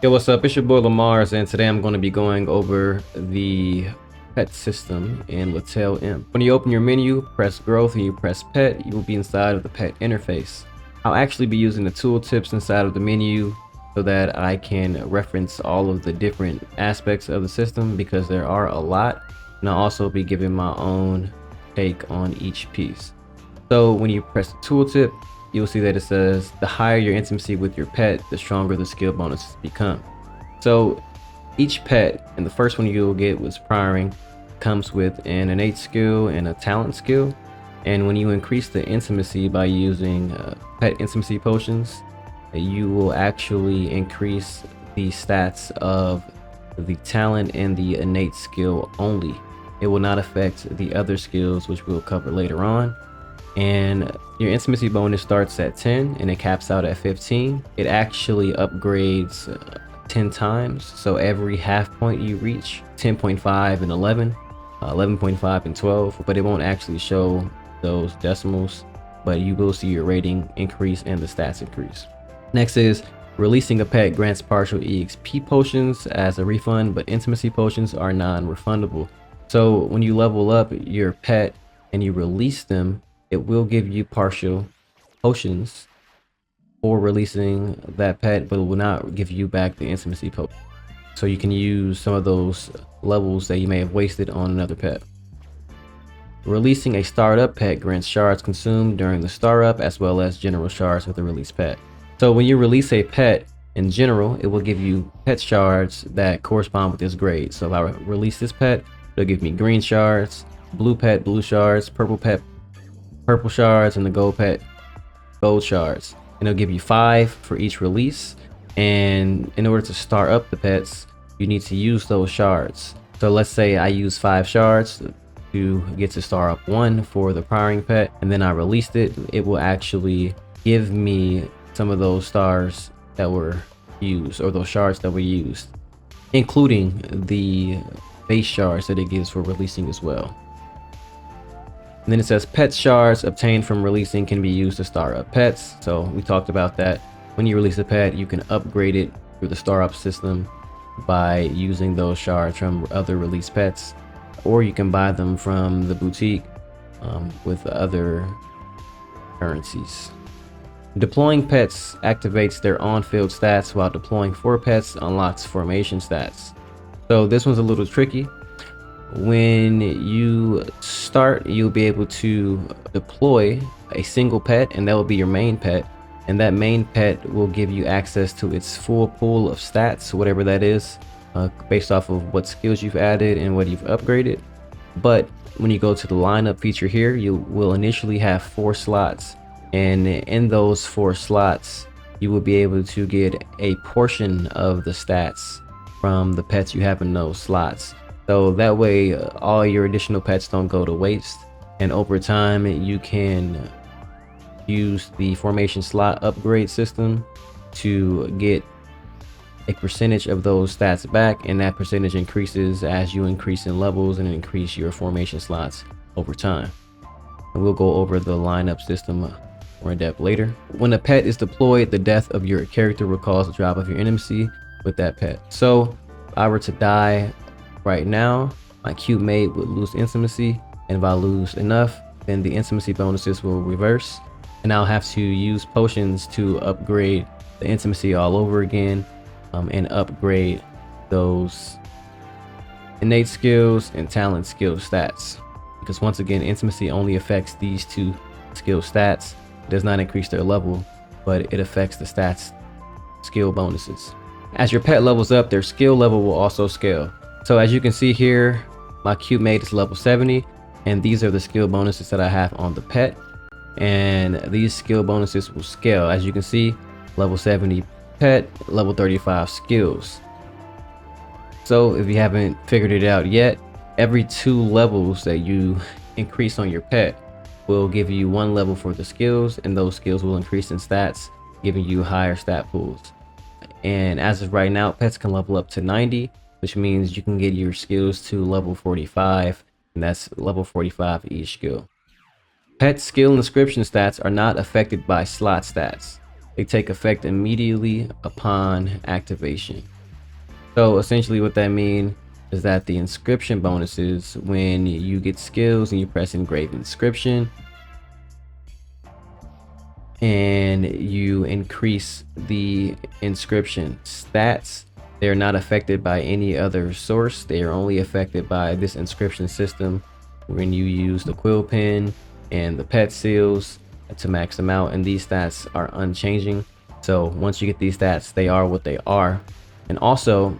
Yo, what's up? It's your boy lemarss, and today I'm going to be going over the pet system in LaTale M. When you open your menu, press growth and you press pet, you will be inside of the pet interface. I'll actually be using the tooltips inside of the menu so that I can reference all of the different aspects of the system because there are a lot, and I'll also be giving my own take on each piece. So when you press the tooltip, you'll see that it says the higher your intimacy with your pet, the stronger the skill bonuses become. So each pet, and the first one you'll get was priring, comes with an innate skill and a talent skill. And when you increase the intimacy by using pet intimacy potions, you will actually increase the stats of the talent and the innate skill only. It will not affect the other skills, which we'll cover later on. And your intimacy bonus starts at 10 and it caps out at 15. It actually upgrades 10 times, so every half point you reach, 10.5 and 11, 11.5 and 12, but it won't actually show those decimals, but you will see your rating increase and the stats increase. Next is releasing a pet grants partial EXP potions as a refund, but intimacy potions are non-refundable. So when you level up your pet and you release them, it will give you partial potions for releasing that pet, but it will not give you back the intimacy potion. So you can use some of those levels that you may have wasted on another pet. Releasing a startup pet grants shards consumed during the startup as well as general shards with the released pet. So when you release a pet in general, it will give you pet shards that correspond with this grade. So if I release this pet, it'll give me green shards, blue pet, blue shards, purple pet, purple shards, and the gold pet, gold shards. And it'll give you 5 for each release. And in order to start up the pets, you need to use those shards. So let's say I use 5 shards to get to star up 1 for the priring pet, and then I released it. It will actually give me some of those stars that were used, or those shards that were used, including the base shards that it gives for releasing as well. And then it says pet shards obtained from releasing can be used to star up pets. So we talked about that. When you release a pet, you can upgrade it through the star up system by using those shards from other released pets, or you can buy them from the boutique with other currencies. Deploying pets activates their on-field stats, while deploying 4 pets unlocks formation stats. So this one's a little tricky. When you start, you'll be able to deploy a single pet, and that will be your main pet, and that main pet will give you access to its full pool of stats, whatever that is, based off of what skills you've added and what you've upgraded. But when you go to the lineup feature here, you will initially have 4 slots, and in those 4 slots you will be able to get a portion of the stats from the pets you have in those slots. So that way all your additional pets don't go to waste, and over time you can use the formation slot upgrade system to get a percentage of those stats back, and that percentage increases as you increase in levels and increase your formation slots over time. And we'll go over the lineup system more in depth later. When a pet is deployed, the death of your character will cause a drop of your intimacy with that pet. So if I were to die right now, my cute mate would lose intimacy, and if I lose enough, then the intimacy bonuses will reverse, and I'll have to use potions to upgrade the intimacy all over again, and upgrade those innate skills and talent skill stats, because once again, intimacy only affects these 2 skill stats. It does not increase their level, but it affects the stats skill bonuses. As your pet levels up, their skill level will also scale. So as you can see here, my cute mate is level 70, and these are the skill bonuses that I have on the pet, and these skill bonuses will scale. As you can see, level 70 pet, level 35 skills. So if you haven't figured it out yet, every 2 levels that you increase on your pet will give you 1 level for the skills, and those skills will increase in stats, giving you higher stat pools. And as of right now, pets can level up to 90, which means you can get your skills to level 45, and that's level 45 each skill. Pet skill and description stats are not affected by slot stats. They take effect immediately upon activation. So essentially what that means is that the inscription bonuses, when you get skills and you press engrave inscription and you increase the inscription stats, they're not affected by any other source. They are only affected by this inscription system when you use the quill pen and the pet seals to max them out, and these stats are unchanging. So once you get these stats, they are what they are. And also,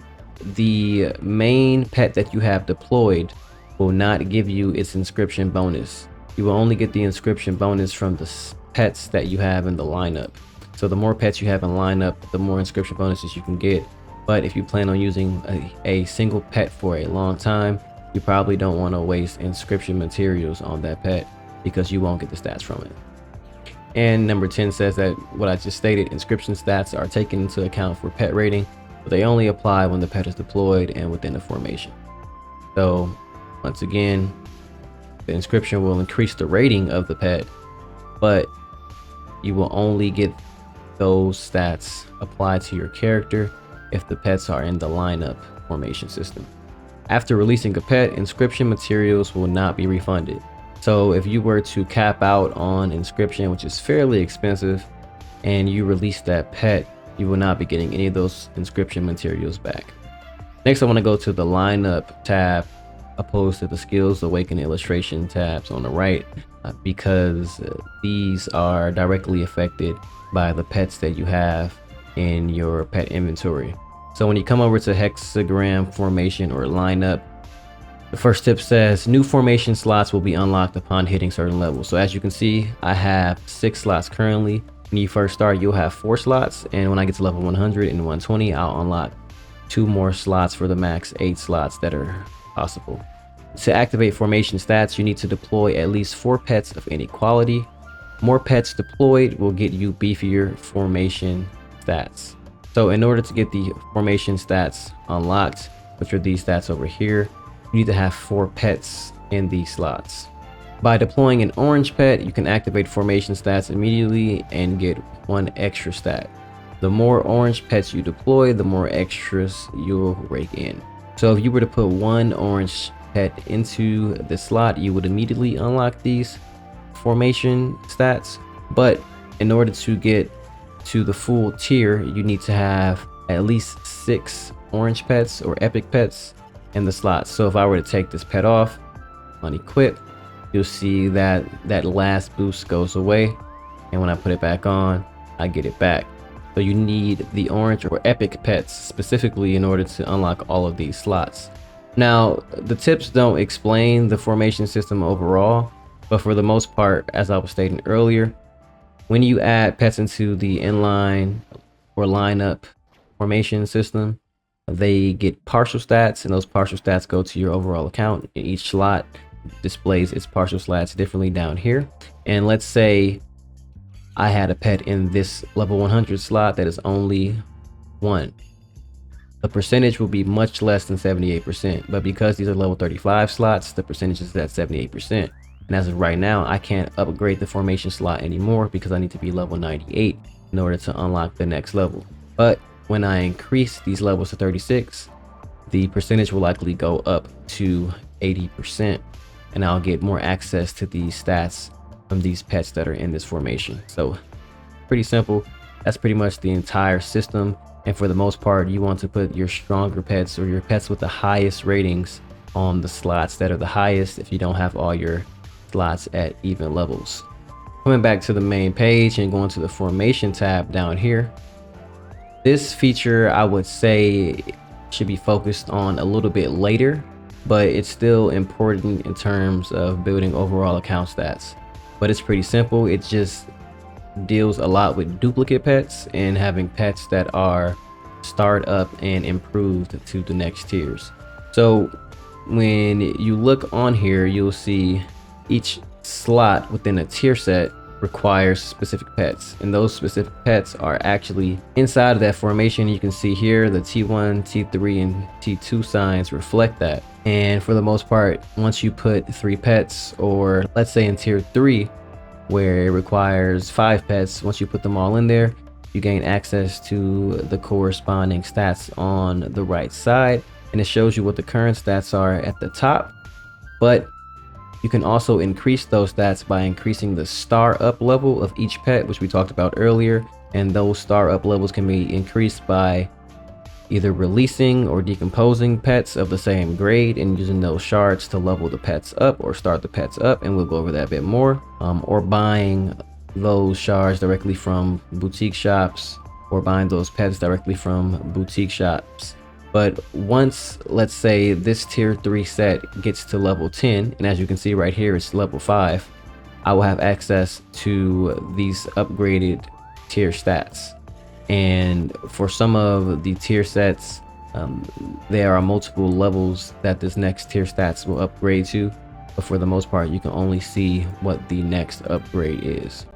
the main pet that you have deployed will not give you its inscription bonus. You will only get the inscription bonus from the pets that you have in the lineup. So the more pets you have in lineup, the more inscription bonuses you can get. But if you plan on using a single pet for a long time, you probably don't want to waste inscription materials on that pet because you won't get the stats from it. And number 10 says that what I just stated, inscription stats are taken into account for pet rating, but they only apply when the pet is deployed and within the formation. So once again, the inscription will increase the rating of the pet, but you will only get those stats applied to your character if the pets are in the lineup formation system. After releasing a pet, inscription materials will not be refunded. So if you were to cap out on inscription, which is fairly expensive, and you release that pet, you will not be getting any of those inscription materials back. Next, I want to go to the lineup tab opposed to the skills, awaken, illustration tabs on the right, because these are directly affected by the pets that you have in your pet inventory. So when you come over to hexagram formation or lineup, the first tip says new formation slots will be unlocked upon hitting certain levels. So as you can see, I have 6 slots currently. When you first start, you'll have 4 slots, and when I get to level 100 and 120, I'll unlock 2 more slots for the max 8 slots that are possible. To activate formation stats, you need to deploy at least 4 pets of any quality. More pets deployed will get you beefier formation stats. So in order to get the formation stats unlocked, which are these stats over here, you need to have 4 pets in these slots. By deploying an orange pet, you can activate formation stats immediately and get 1 extra stat. The more orange pets you deploy, the more extras you'll rake in. So if you were to put 1 orange pet into the slot, you would immediately unlock these formation stats. But in order to get to the full tier, you need to have at least 6 orange pets or epic pets in the slots. So if I were to take this pet off on equip, you'll see that that last boost goes away, and when I put it back on, I get it back. So you need the orange or epic pets specifically in order to unlock all of these slots. Now, the tips don't explain the formation system overall, but for the most part, as I was stating earlier, when you add pets into the inline or lineup formation system, they get partial stats, and those partial stats go to your overall account. Each slot displays its partial stats differently down here. And let's say I had a pet in this level 100 slot that is only 1. The percentage will be much less than 78%, but because these are level 35 slots, the percentage is at 78%. And as of right now, I can't upgrade the formation slot anymore because I need to be level 98 in order to unlock the next level. But when I increase these levels to 36, the percentage will likely go up to 80%, and I'll get more access to these stats from these pets that are in this formation. So pretty simple. That's pretty much the entire system. And for the most part, you want to put your stronger pets or your pets with the highest ratings on the slots that are the highest if you don't have all your slots at even levels. Coming back to the main page and going to the formation tab down here, this feature I would say should be focused on a little bit later, but it's still important in terms of building overall account stats. But it's pretty simple. It just deals a lot with duplicate pets and having pets that are start up and improved to the next tiers. So when you look on here, you'll see each slot within a tier set requires specific pets, and those specific pets are actually inside of that formation. You can see here the T1, T3, and T2 signs reflect that. And for the most part, once you put 3 pets, or let's say in tier 3 where it requires 5 pets, once you put them all in there, you gain access to the corresponding stats on the right side, and it shows you what the current stats are at the top. But you can also increase those stats by increasing the star up level of each pet, which we talked about earlier, and those star up levels can be increased by either releasing or decomposing pets of the same grade and using those shards to level the pets up or start the pets up, and we'll go over that a bit more, or buying those shards directly from boutique shops, or buying those pets directly from boutique shops. But once, let's say, this tier 3 set gets to level 10, and as you can see right here it's level 5, I will have access to these upgraded tier stats. And for some of the tier sets, there are multiple levels that this next tier stats will upgrade to, but for the most part you can only see what the next upgrade is.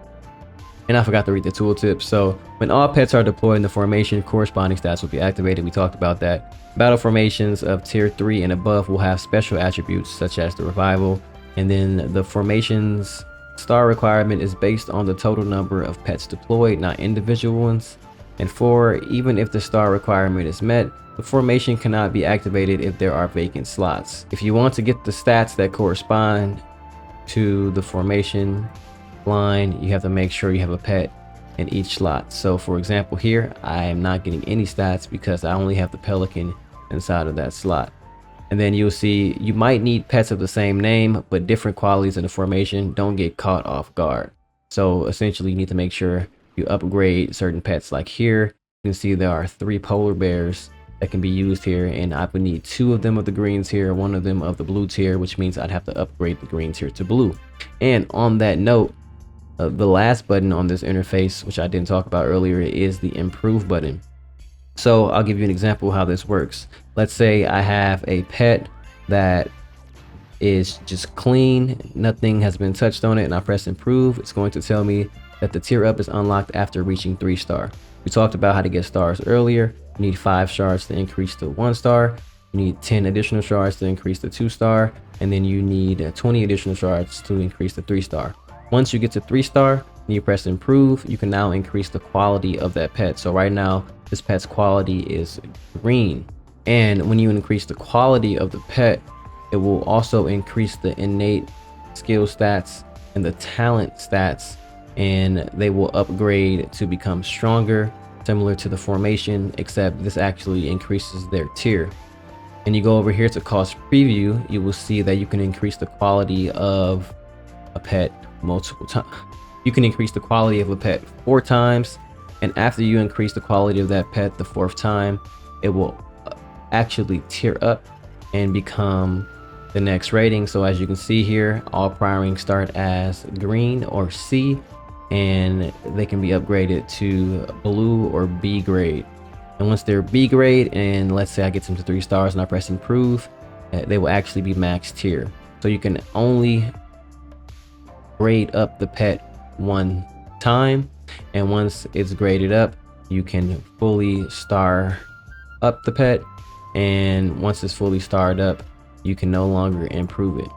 And I forgot to read the tooltip. So when all pets are deployed in the formation, corresponding stats will be activated. We talked about that. Battle formations of tier 3 and above will have special attributes such as the revival, and then the formation's star requirement is based on the total number of pets deployed, not individual ones. And 4, even if the star requirement is met, the formation cannot be activated if there are vacant slots. If you want to get the stats that correspond to the formation line, you have to make sure you have a pet in each slot. So for example, here I am not getting any stats because I only have the pelican inside of that slot. And then you'll see you might need pets of the same name but different qualities in the formation. Don't get caught off guard. So essentially you need to make sure you upgrade certain pets. Like here you can see there are 3 polar bears that can be used here, and I would need 2 of them of the green tier, 1 of them of the blue tier, which means I'd have to upgrade the green tier to blue. And on that note, the last button on this interface, which I didn't talk about earlier, is the improve button. So I'll give you an example of how this works. Let's say I have a pet that is just clean, nothing has been touched on it, and I press improve. It's going to tell me that the tier up is unlocked after reaching 3 star. We talked about how to get stars earlier. You need 5 shards to increase to 1 star. You need 10 additional shards to increase to 2 star, and then you need 20 additional shards to increase to 3 star. Once you get to 3 star and you press improve, you can now increase the quality of that pet. So right now this pet's quality is green, and when you increase the quality of the pet, it will also increase the innate skill stats and the talent stats, and they will upgrade to become stronger, similar to the formation, except this actually increases their tier. And you go over here to cost preview, you will see that you can increase the quality of a pet multiple times. You can increase the quality of a pet 4 times, and after you increase the quality of that pet the 4th time, it will actually tier up and become the next rating. So as you can see here, all priorings start as green or C, and they can be upgraded to blue or B grade. And once they're B grade, and let's say I get them to 3 stars and I press improve, they will actually be max tier. So you can only grade up the pet 1 time, and once it's graded up, you can fully star up the pet, and once it's fully starred up, you can no longer improve it.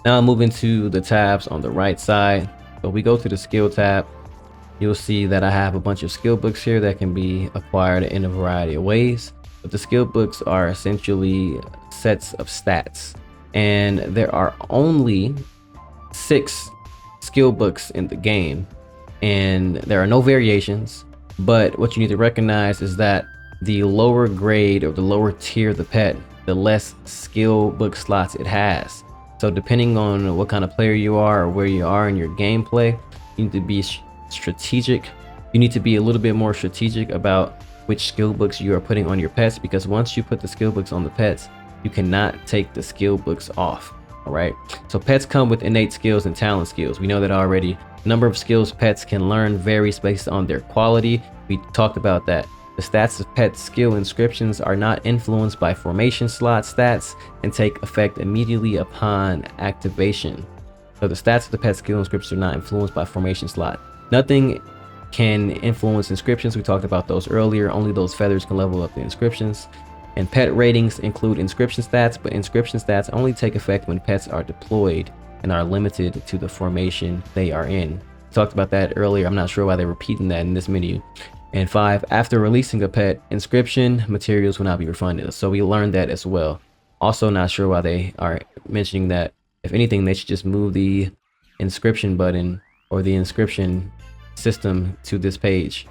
Now moving to the tabs on the right side. So we go to the skill tab, you'll see that I have a bunch of skill books here that can be acquired in a variety of ways. But the skill books are essentially sets of stats, and there are only 6 skill books in the game, and there are no variations. But what you need to recognize is that the lower grade or the lower tier of the pet, the less skill book slots it has. So depending on what kind of player you are or where you are in your gameplay, you need to be strategic. You need to be a little bit more strategic about which skill books you are putting on your pets, because once you put the skill books on the pets, you cannot take the skill books off. All right, so pets come with innate skills and talent skills. We know that already. The number of skills pets can learn varies based on their quality. We talked about that. The stats of pet skill inscriptions are not influenced by formation slot stats and take effect immediately upon activation. So the stats of the pet skill inscriptions are not influenced by formation slot. Nothing can influence inscriptions. We talked about those earlier. Only those feathers can level up the inscriptions. And pet ratings include inscription stats, but inscription stats only take effect when pets are deployed and are limited to the formation they are in. Talked about that earlier. I'm not sure why they're repeating that in this menu. And 5, after releasing a pet, inscription materials will not be refunded. So we learned that as well. Also not sure why they are mentioning that. If anything, they should just move the inscription button or the inscription system to this page,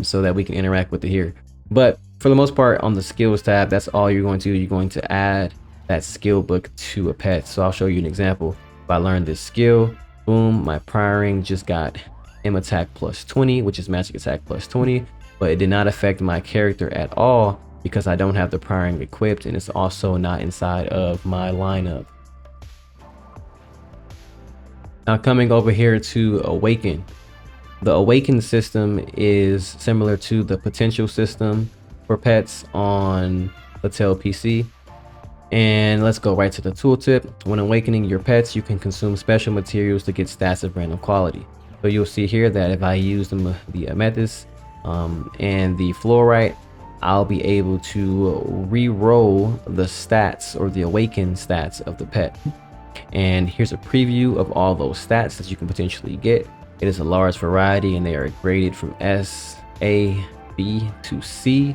so that we can interact with it here. But for the most part, on the skills tab, that's all you're going to do. You're going to add that skill book to a pet. So I'll show you an example. If I learn this skill, boom, my priring just got M attack plus 20, which is magic attack plus 20, but it did not affect my character at all because I don't have the priring equipped, and it's also not inside of my lineup. Now coming over here to Awaken. The Awaken system is similar to the potential system for pets on LaTale PC. And let's go right to the tooltip. When awakening your pets, you can consume special materials to get stats of random quality. So you'll see here that if I use the amethyst and the fluorite, I'll be able to re-roll the stats or the awakened stats of the pet. And here's a preview of all those stats that you can potentially get. It is a large variety and they are graded from S, A, B to C.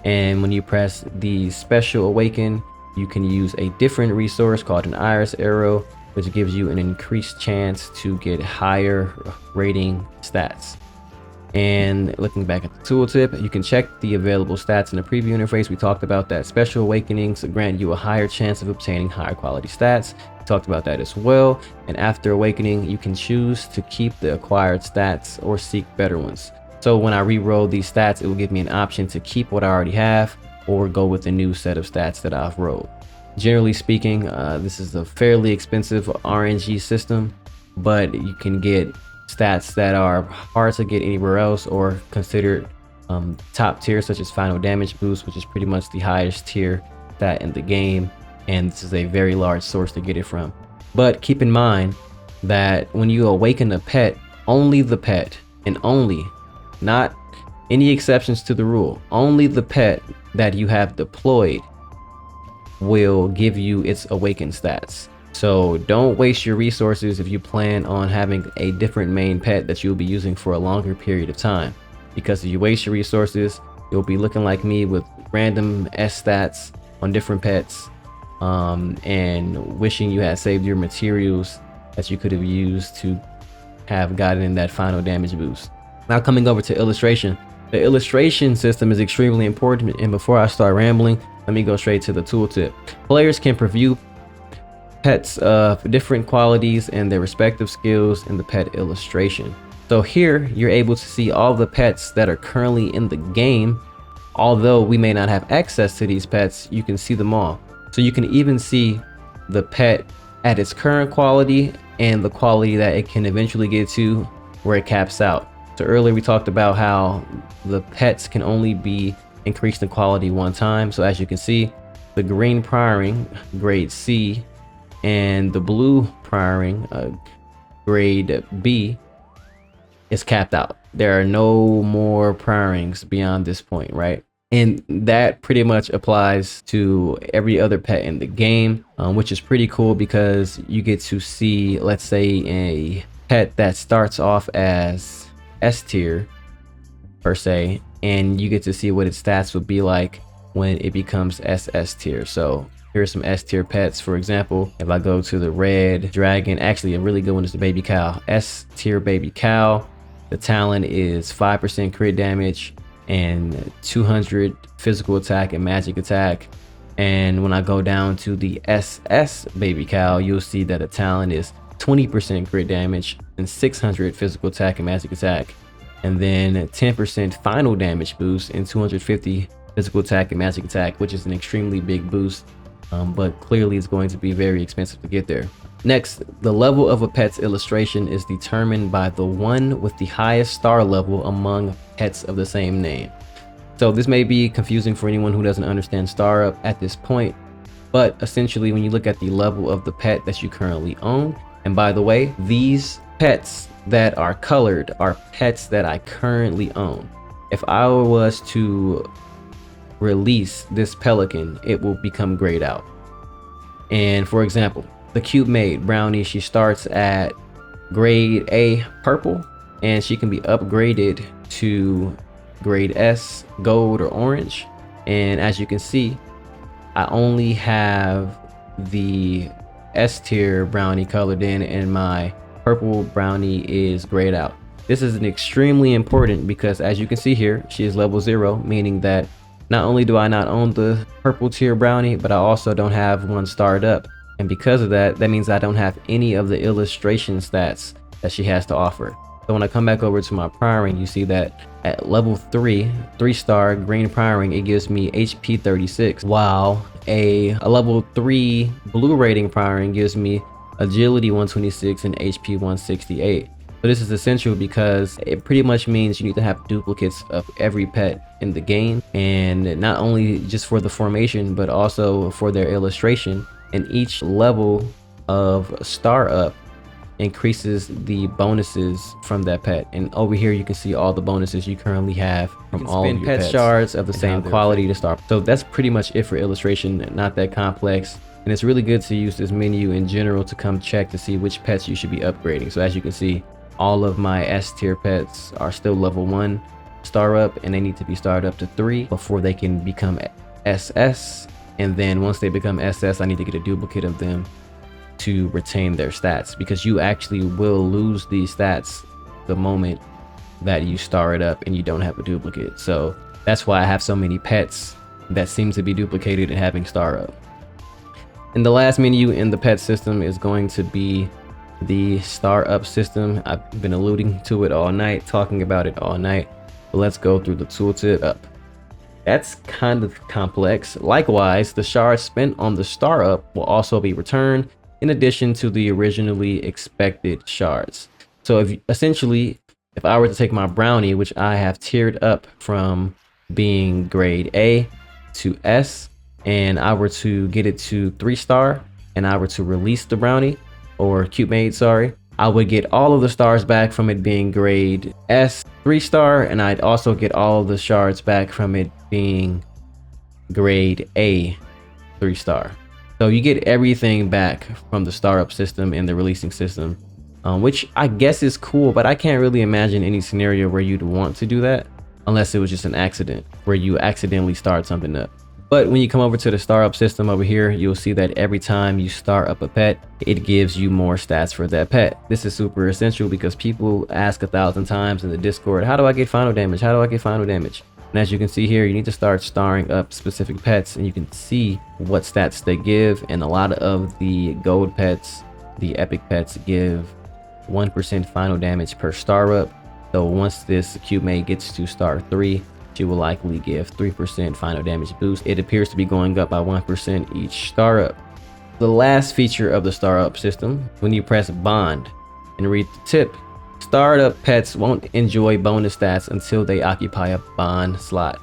And when you press the special awaken, you can use a different resource called an iris arrow, which gives you an increased chance to get higher rating stats. And looking back at the tooltip, you can check the available stats in the preview interface. We talked about that. Special awakenings grant you a higher chance of obtaining higher quality stats. We talked about that as well. And after awakening, you can choose to keep the acquired stats or seek better ones. So when I re-roll these stats, it will give me an option to keep what I already have or go with a new set of stats that I've rolled. Generally speaking, this is a fairly expensive RNG system, but you can get stats that are hard to get anywhere else or considered top tier, such as final damage boost, which is pretty much the highest tier stat in the game, and this is a very large source to get it from. But keep in mind that when you awaken a pet, only the pet, and only, not any exceptions to the rule, only the pet that you have deployed will give you its awakened stats. So don't waste your resources if you plan on having a different main pet that you'll be using for a longer period of time, because if you waste your resources, you'll be looking like me with random S stats on different pets, and wishing you had saved your materials that you could have used to have gotten that final damage boost. Now coming over to illustration. The illustration system is extremely important, and before I start rambling, let me go straight to the tooltip. Players can preview pets of different qualities and their respective skills in the pet illustration. So here you're able to see all the pets that are currently in the game. Although we may not have access to these pets, you can see them all. So you can even see the pet at its current quality and the quality that it can eventually get to where it caps out. So earlier we talked about how the pets can only be increased in quality one time. So as you can see, the green priring, grade C, and the blue priring, grade B, is capped out. There are no more prirings beyond this point, right? And that pretty much applies to every other pet in the game, which is pretty cool because you get to see, let's say, a pet that starts off as S tier per se, and you get to see what its stats would be like when it becomes SS tier. So here's some S tier pets. For example, if I go to the red dragon, actually a really good one is the baby cow. S tier baby cow. The talent is 5% crit damage and 200 physical attack and magic attack. And when I go down to the SS baby cow, you'll see that the talent is 20% crit damage and 600 physical attack and magic attack, and then 10% final damage boost and 250 physical attack and magic attack, which is an extremely big boost, but clearly it's going to be very expensive to get there. Next, the level of a pet's illustration is determined by the one with the highest star level among pets of the same name. So this may be confusing for anyone who doesn't understand star up at this point, but essentially when you look at the level of the pet that you currently own, and by the way, these pets that are colored are pets that I currently own. If I was to release this pelican, it will become grayed out. And for example, the cute maid Brownie, she starts at grade A purple, and she can be upgraded to grade S gold or orange. And as you can see, I only have the S tier brownie colored in, and my purple brownie is grayed out. This is extremely important because as you can see here, she is level 0, meaning that not only do I not own the purple tier brownie, but I also don't have one starred up. And because of that, that means I don't have any of the illustration stats that she has to offer. So when I come back over to my priring, you see that at level 3, 3-star green priring, it gives me HP 36, while a level 3 blue rating priring gives me agility 126 and HP 168. So this is essential because it pretty much means you need to have duplicates of every pet in the game, and not only just for the formation but also for their illustration. And each level of star up increases the bonuses from that pet. And over here you can see all the bonuses you currently have from all of your pet shards of the same quality to start. So that's pretty much it for illustration, not that complex. And it's really good to use this menu in general to come check to see which pets you should be upgrading. So as you can see, all of my S tier pets are still level 1 star up, and they need to be starred up to 3 before they can become SS. And then once they become SS, I need to get a duplicate of them to retain their stats, because you actually will lose these stats the moment that you star it up and you don't have a duplicate. So that's why I have so many pets that seem to be duplicated and having star up. And the last menu in the pet system is going to be the star up system. I've been alluding to it all night, talking about it all night, but let's go through the tooltip up. That's kind of complex. Likewise, the shards spent on the star up will also be returned in addition to the originally expected shards. So if I were to take my brownie, which I have tiered up from being grade A to S, and I were to get it to 3-star, and I were to release the brownie, or cute maid, sorry, I would get all of the stars back from it being grade S 3-star, and I'd also get all of the shards back from it being grade A 3-star. So you get everything back from the star up system and the releasing system, which I guess is cool, but I can't really imagine any scenario where you'd want to do that unless it was just an accident where you accidentally start something up. But when you come over to the star up system over here, you'll see that every time you star up a pet, it gives you more stats for that pet. This is super essential because people ask 1,000 times in the Discord, how do I get final damage? How do I get final damage? And as you can see here, you need to start starring up specific pets, and you can see what stats they give. And a lot of the gold pets, the epic pets, give 1% final damage per star up. So once this cute mate gets to star 3, she will likely give 3% final damage boost. It appears to be going up by 1% each star up. The last feature of the star up system, when you press bond and read the tip, starred up pets won't enjoy bonus stats until they occupy a bond slot.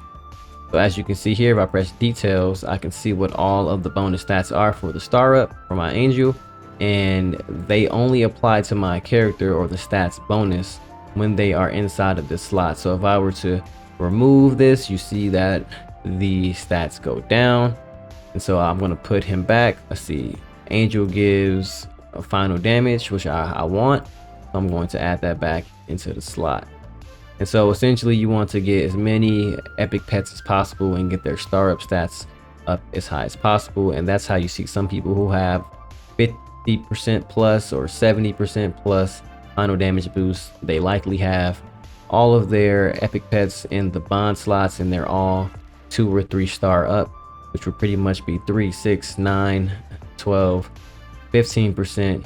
So as you can see here, if I press details, I can see what all of the bonus stats are for the star up for my angel, and they only apply to my character or the stats bonus when they are inside of this slot. So if I were to remove this, you see that the stats go down, and so I'm going to put him back. Let's see, angel gives a final damage, which I want, so I'm going to add that back into the slot. And so essentially you want to get as many epic pets as possible and get their star up stats up as high as possible. And that's how you see some people who have 50% plus or 70% plus final damage boost. They likely have all of their epic pets in the bond slots, and they're all 2 or 3 star up, which would pretty much be 3, 6, 9, 12, 15%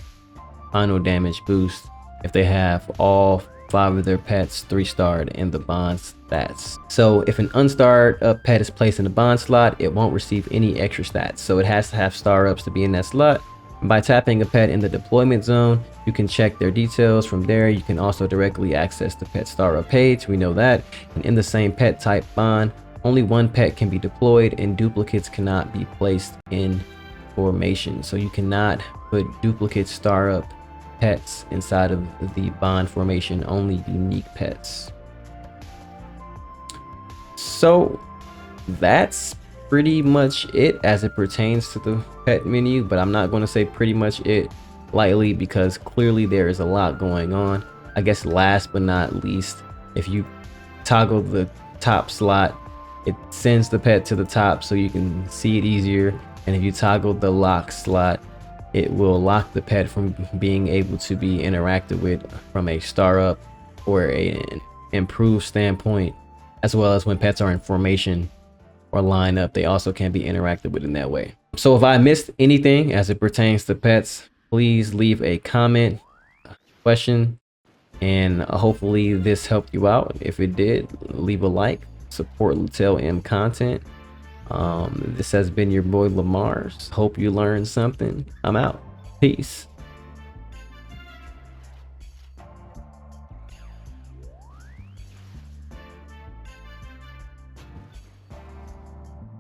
final damage boost if they have all 5 of their pets 3-starred in the bond stats. So if an unstarred up pet is placed in the bond slot, it won't receive any extra stats. So it has to have star ups to be in that slot. And by tapping a pet in the deployment zone, you can check their details. From there, you can also directly access the pet star up page. We know that. And in the same pet type bond, only one pet can be deployed, and duplicates cannot be placed in formation. So you cannot put duplicate star up pets inside of the bond formation, only unique pets. So that's pretty much it as it pertains to the pet menu, but I'm not going to say pretty much it lightly because clearly there is a lot going on. I guess last but not least, if you toggle the top slot, it sends the pet to the top so you can see it easier. And if you toggle the lock slot, it will lock the pet from being able to be interacted with from a star up or an improved standpoint, as well as when pets are in formation or line up, they also can be interacted with in that way. So if I missed anything as it pertains to pets, please leave a comment, question, and hopefully this helped you out. If it did, leave a like, support LaTale M content. This has been your boy lemarss. Hope you learned something. I'm out. Peace.